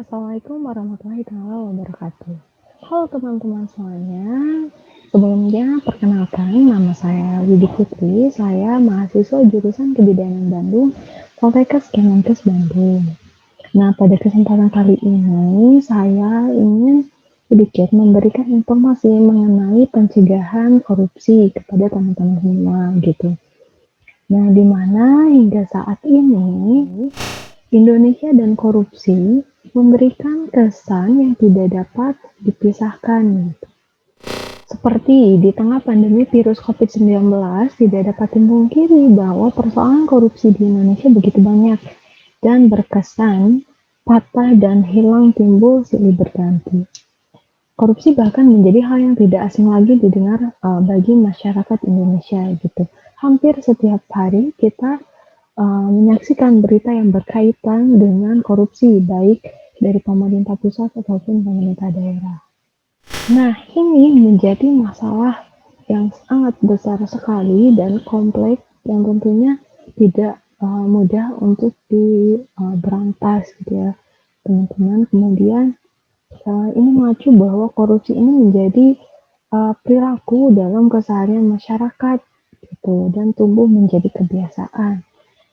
Assalamualaikum warahmatullahi taala wabarakatuh. Halo teman-teman semuanya, sebelumnya perkenalkan nama saya Widi Putri, saya mahasiswa jurusan Kebidanan Bandung, Poltekkes Kemenkes Bandung. Nah, pada kesempatan kali ini saya ingin sedikit memberikan informasi mengenai pencegahan korupsi kepada teman-teman semua gitu. Nah, di mana hingga saat ini Indonesia dan korupsi memberikan kesan yang tidak dapat dipisahkan. Seperti di tengah pandemi virus COVID-19, tidak dapat dipungkiri bahwa persoalan korupsi di Indonesia begitu banyak dan berkesan patah dan hilang timbul silih berganti. Korupsi bahkan menjadi hal yang tidak asing lagi didengar bagi masyarakat Indonesia gitu. Hampir setiap hari kita menyaksikan berita yang berkaitan dengan korupsi, baik dari pemerintah pusat ataupun pemerintah daerah. Nah, ini menjadi masalah yang sangat besar sekali dan kompleks yang tentunya tidak mudah untuk diberantas gitu ya, teman-teman. Kemudian ini mengacu bahwa korupsi ini menjadi perilaku dalam keseharian masyarakat gitu dan tumbuh menjadi kebiasaan.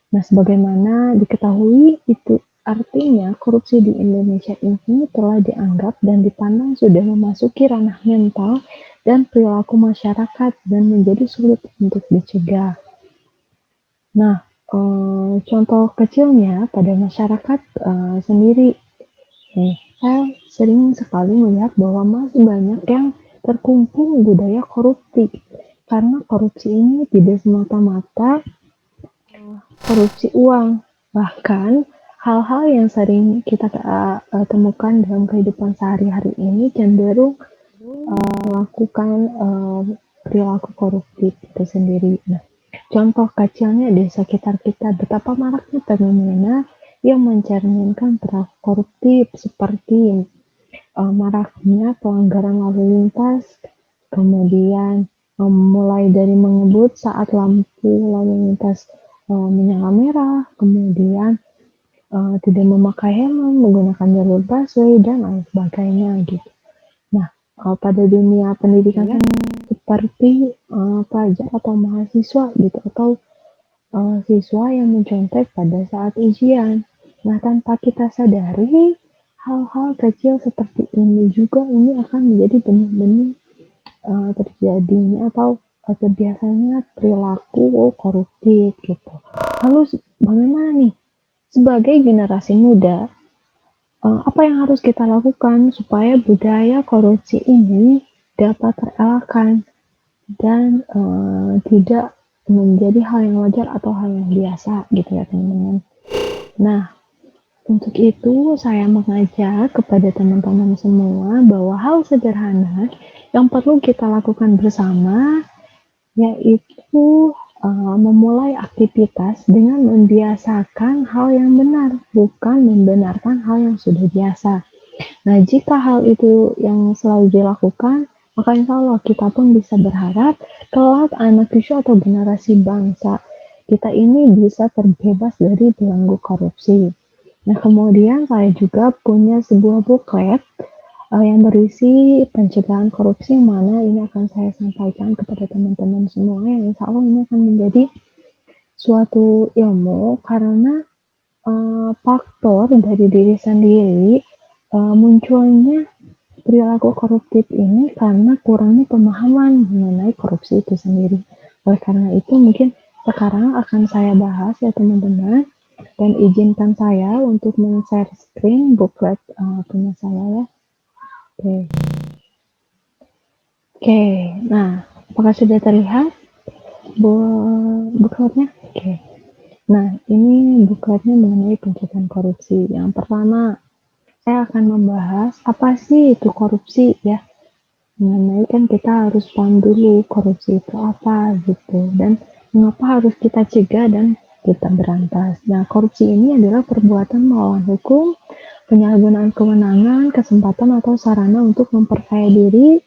Nah, sebagaimana diketahui, itu artinya korupsi di Indonesia ini telah dianggap dan dipandang sudah memasuki ranah mental dan perilaku masyarakat dan menjadi sulit untuk dicegah. Nah, contoh kecilnya pada masyarakat sendiri, saya sering sekali melihat bahwa masih banyak yang terkungkung budaya korupsi. Karena korupsi ini tidak semata-mata korupsi uang, bahkan hal-hal yang sering kita temukan dalam kehidupan sehari-hari ini cenderung melakukan perilaku koruptif itu sendiri. Nah, contoh kecilnya di sekitar kita betapa maraknya fenomena yang mencerminkan perilaku koruptif seperti maraknya pelanggaran lalu lintas, kemudian mulai dari mengebut saat lampu lalu lintas menyala merah, kemudian tidak memakai helm, menggunakan jalur busway, dan lain sebagainya gitu. Nah, pada dunia pendidikan seperti pelajar atau mahasiswa gitu, atau siswa yang mencontek pada saat ujian. Nah, tanpa kita sadari, hal-hal kecil seperti ini juga ini akan menjadi benih-benih terjadinya atau terbiasanya perilaku koruptif gitu. Lalu bagaimana nih sebagai generasi muda, apa yang harus kita lakukan supaya budaya korupsi ini dapat terelakkan dan tidak menjadi hal yang wajar atau hal yang biasa gitu ya teman-teman. Nah, untuk itu saya mengajak kepada teman-teman semua bahwa hal sederhana yang perlu kita lakukan bersama yaitu memulai aktivitas dengan membiasakan hal yang benar, bukan membenarkan hal yang sudah biasa. Nah, jika hal itu yang selalu dilakukan, maka insya Allah kita pun bisa berharap kelak anak cucu atau generasi bangsa kita ini bisa terbebas dari belenggu korupsi. Nah, kemudian saya juga punya sebuah buklet yang berisi pencegahan korupsi yang mana ini akan saya sampaikan kepada teman-teman semua yang insya Allah ini akan menjadi suatu ilmu karena faktor dari diri sendiri munculnya perilaku koruptif ini karena kurangnya pemahaman mengenai korupsi itu sendiri. Oleh karena itu mungkin sekarang akan saya bahas ya teman-teman dan izinkan saya untuk men-share screen buklet punya saya ya. Oke, nah apakah sudah terlihat bukletnya? Oke. Nah, ini bukletnya mengenai pencegahan korupsi. Yang pertama, saya akan membahas apa sih itu korupsi ya. Mengenai kan kita harus paham dulu korupsi itu apa gitu dan mengapa harus kita cegah dan kita berantas. Nah, korupsi ini adalah perbuatan melawan hukum, penyalahgunaan kewenangan, kesempatan atau sarana untuk memperkaya diri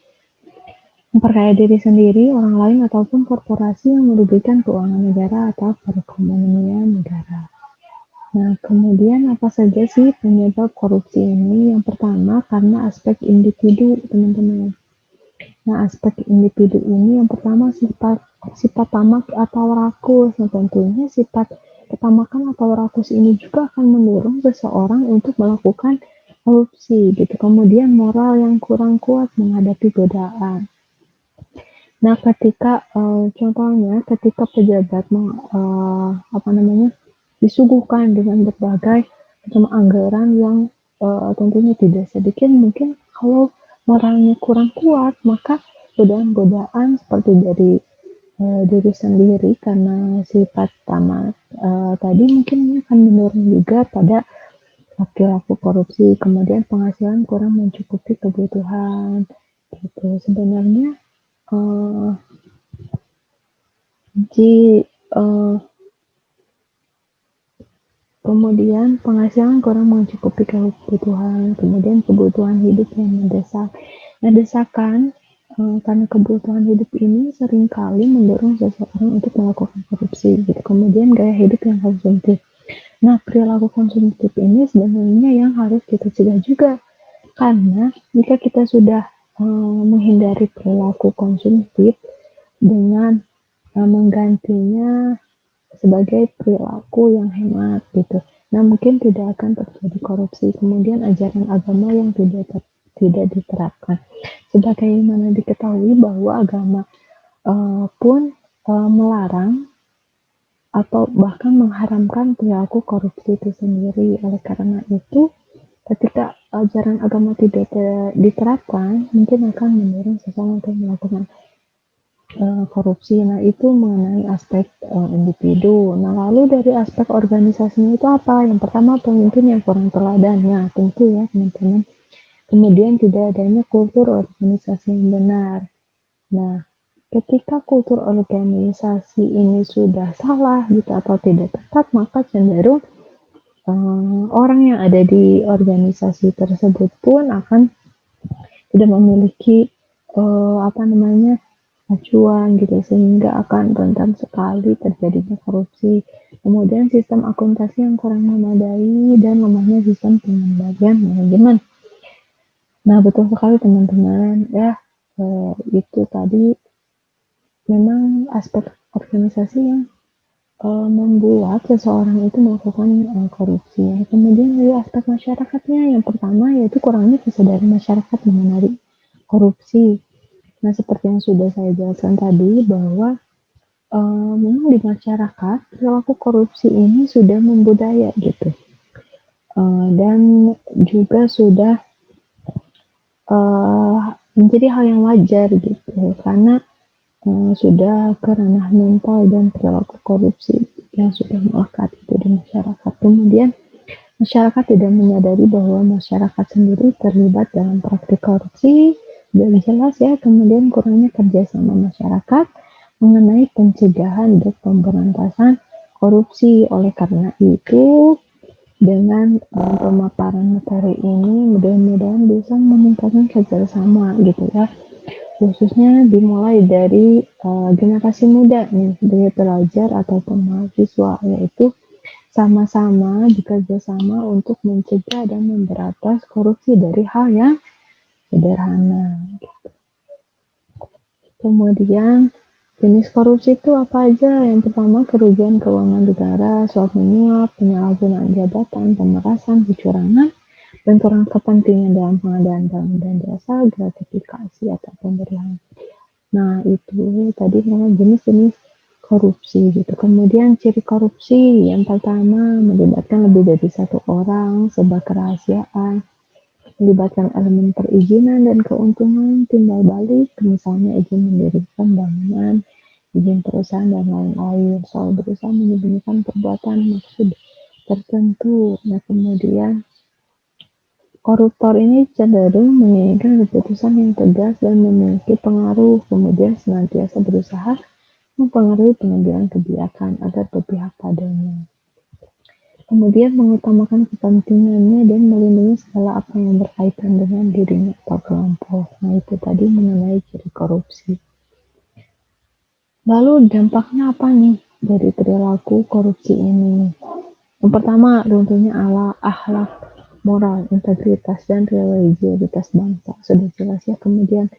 sendiri, orang lain ataupun korporasi yang merugikan keuangan negara atau perekonomian negara. Nah, kemudian apa saja sih penyebab korupsi ini? Yang pertama, karena aspek individu, teman-teman. Nah, aspek individu ini yang pertama sifat sifat tamak atau rakus. Nah, tentunya sifat ketamakan atau rakus ini juga akan mendorong seseorang untuk melakukan korupsi gitu. Kemudian moral yang kurang kuat menghadapi godaan. Nah, contohnya ketika pejabat disuguhkan dengan berbagai macam anggaran yang tentunya tidak sedikit, mungkin kalau moralnya kurang kuat, maka godaan-godaan seperti dari diri sendiri karena sifat tamak tadi mungkin akan menurun juga pada perilaku korupsi, kemudian penghasilan kurang mencukupi kebutuhan gitu. Sebenarnya uh, Ji, eee, kemudian penghasilan kurang mencukupi kebutuhan, kemudian kebutuhan hidup yang mendesak. Nah, desakan karena kebutuhan hidup ini seringkali mendorong seseorang untuk melakukan korupsi gitu. Kemudian gaya hidup yang konsumtif. Nah, perilaku konsumtif ini sebenarnya yang harus kita cegah juga. Karena jika kita sudah menghindari perilaku konsumtif dengan menggantinya sebagai perilaku yang hemat gitu. Nah, mungkin tidak akan terjadi korupsi. Kemudian ajaran agama yang tidak diterapkan. Sebagaimana diketahui bahwa agama pun melarang atau bahkan mengharamkan perilaku korupsi itu sendiri. Oleh karena itu, ketika ajaran agama tidak diterapkan, mungkin akan mendorong seseorang untuk melakukan korupsi. Nah, itu mengenai aspek individu. Nah, lalu dari aspek organisasinya itu apa? Yang pertama, pemimpin yang kurang teladan. Nah, tentu ya, teman-teman. Kemudian tidak adanya kultur organisasi yang benar. Nah, ketika kultur organisasi ini sudah salah gitu atau tidak tepat, maka cenderung orang yang ada di organisasi tersebut pun akan tidak memiliki acuan gitu sehingga akan rentan sekali terjadinya korupsi. Kemudian sistem akuntansi yang kurang memadai dan lemahnya sistem pengendalian manajemen. Nah, betul sekali teman-teman ya, itu tadi memang aspek organisasi yang membuat seseorang itu melakukan korupsi. Kemudian dari aspek masyarakatnya, yang pertama yaitu kurangnya kesadaran masyarakat mengenai korupsi. Nah, seperti yang sudah saya jelaskan tadi bahwa memang di masyarakat perilaku korupsi ini sudah membudaya gitu, dan juga sudah menjadi hal yang wajar gitu karena sudah ke ranah mental dan perilaku korupsi yang sudah melekat itu di masyarakat. Kemudian masyarakat tidak menyadari bahwa masyarakat sendiri terlibat dalam praktik korupsi, dan jelas ya. Kemudian kurangnya kerjasama masyarakat mengenai pencegahan dan pemberantasan korupsi. Oleh karena itu, dengan pemaparan materi ini mudah-mudahan bisa meningkatkan kerjasama gitu ya, khususnya dimulai dari generasi muda nih, sebagai pelajar ataupun mahasiswa, yaitu sama-sama bekerjasama untuk mencegah dan memberantas korupsi dari hal yang sederhana. Kemudian jenis korupsi itu apa aja? Yang pertama, kerugian keuangan negara, suap menyuap, penyalahgunaan jabatan, pemerasan, kecurangan, benturan kepentingan dalam pengadaan barang dan jasa, gratifikasi atau pemberian. Nah, itu tadi memang jenis-jenis korupsi gitu. Kemudian ciri korupsi yang pertama melibatkan lebih dari satu orang, sebuah kerahasiaan, melibatkan elemen perizinan dan keuntungan, timbal balik, misalnya izin mendirikan bangunan, izin perusahaan dan lain-lain, soal berusaha menyembunyikan perbuatan maksud tertentu. Nah, kemudian koruptor ini cenderung menginginkan keputusan yang tegas dan memiliki pengaruh, kemudian senantiasa berusaha mempengaruhi pengambilan kebijakan agar berpihak padanya. Kemudian mengutamakan kepentingannya dan melindungi segala apa yang berkaitan dengan dirinya atau kelompok. Nah, itu tadi mengenai ciri korupsi. Lalu dampaknya apa nih dari perilaku korupsi ini? Yang pertama, runtuhnya akhlak, moral, integritas, dan religiusitas bangsa. Sudah jelas ya. Kemudian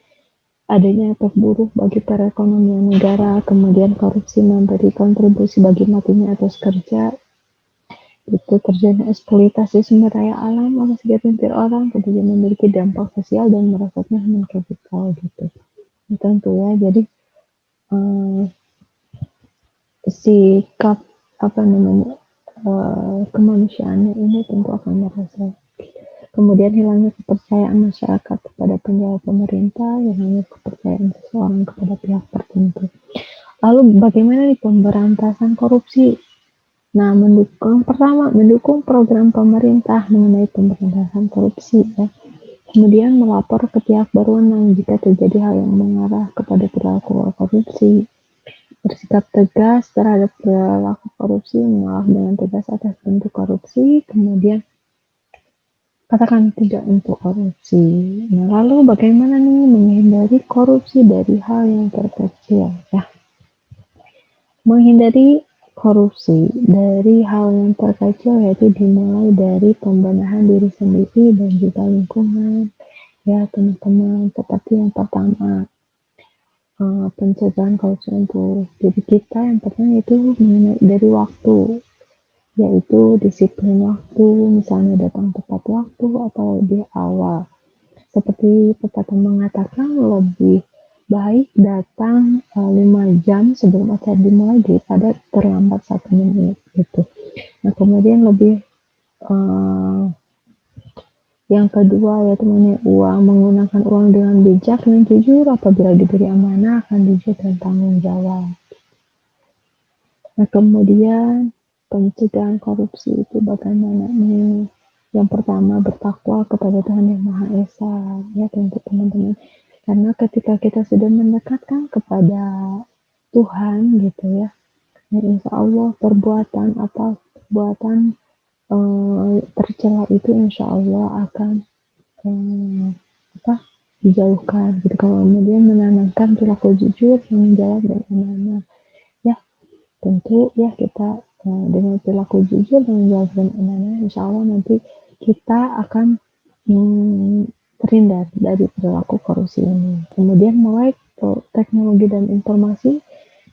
adanya efek buruk bagi perekonomian negara, kemudian korupsi memberi kontribusi bagi matinya etos kerja, itu terjadi eksploitasi sumber daya alam oleh segelintir orang, kemudian memiliki dampak sosial dan merosotnya human capital gitu. Ini tentu ya, jadi eh, sikap apa namanya kemanusiaannya ini tentu akan merosot. Kemudian hilangnya kepercayaan masyarakat kepada penjawab pemerintah, hilangnya kepercayaan seseorang kepada pihak tertentu. Lalu bagaimana nih pemberantasan korupsi? Nah, mendukung program pemerintah mengenai pemberantasan korupsi ya. Kemudian melapor ke pihak berwenang jika terjadi hal yang mengarah kepada perilaku korupsi. Bersikap tegas terhadap perilaku korupsi, menolak dengan tegas atas bentuk korupsi, kemudian katakan tidak untuk korupsi. Nah, lalu bagaimana nih menghindari korupsi dari hal yang terkecil ya? Menghindari korupsi dari hal yang terkecil yaitu dimulai dari pembenahan diri sendiri dan juga lingkungan ya teman-teman. Seperti yang pertama, pencegahan korupsi untuk diri kita yang pertama itu dari waktu, yaitu disiplin waktu, misalnya datang tepat waktu atau lebih awal. Seperti pepatah mengatakan lebih baik datang 5 jam sebelum acara dimulai daripada terlambat 1 menit gitu. Nah kemudian lebih uh, yang kedua yaitu menggunakan uang dengan bijak dan jujur, apabila diberi amanah akan jujur dan tanggung jawab. Nah kemudian pencegahan korupsi itu bagaimana nih? Yang pertama bertakwa kepada Tuhan Yang Maha Esa ya tentu teman-teman. Karena ketika kita sudah mendekatkan kepada Tuhan gitu ya, nah insya Allah perbuatan tercela itu insya Allah akan eh, apa dijauhkan gitu. Kemudian menanamkan perilaku jujur, tanggung jawab dan amanah. Ya tentu ya kita dengan perilaku jujur dan jawab dan amanah, insya Allah nanti kita akan terhindar dari perilaku korupsi ini. Kemudian mulai teknologi dan informasi,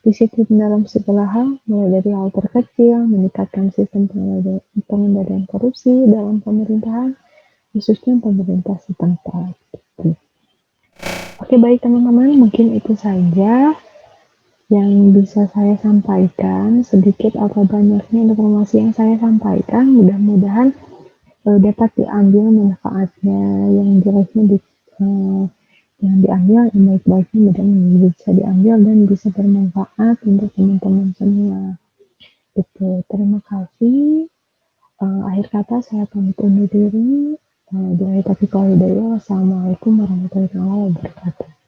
disiplin dalam segala hal, mulai dari hal terkecil, meningkatkan sistem pengendalian korupsi dalam pemerintahan, khususnya pemerintah setempat. Oke baik teman-teman, mungkin itu saja yang bisa saya sampaikan, sedikit atau banyaknya informasi yang saya sampaikan, mudah-mudahan dapat diambil manfaatnya, yang jeleknya yang diambil, yang baik-baiknya mudah-mudahan bisa diambil dan bisa bermanfaat untuk teman-teman semua. Itu terima kasih. Akhir kata saya pamit undur diri. Wassalamualaikum warahmatullahi wabarakatuh.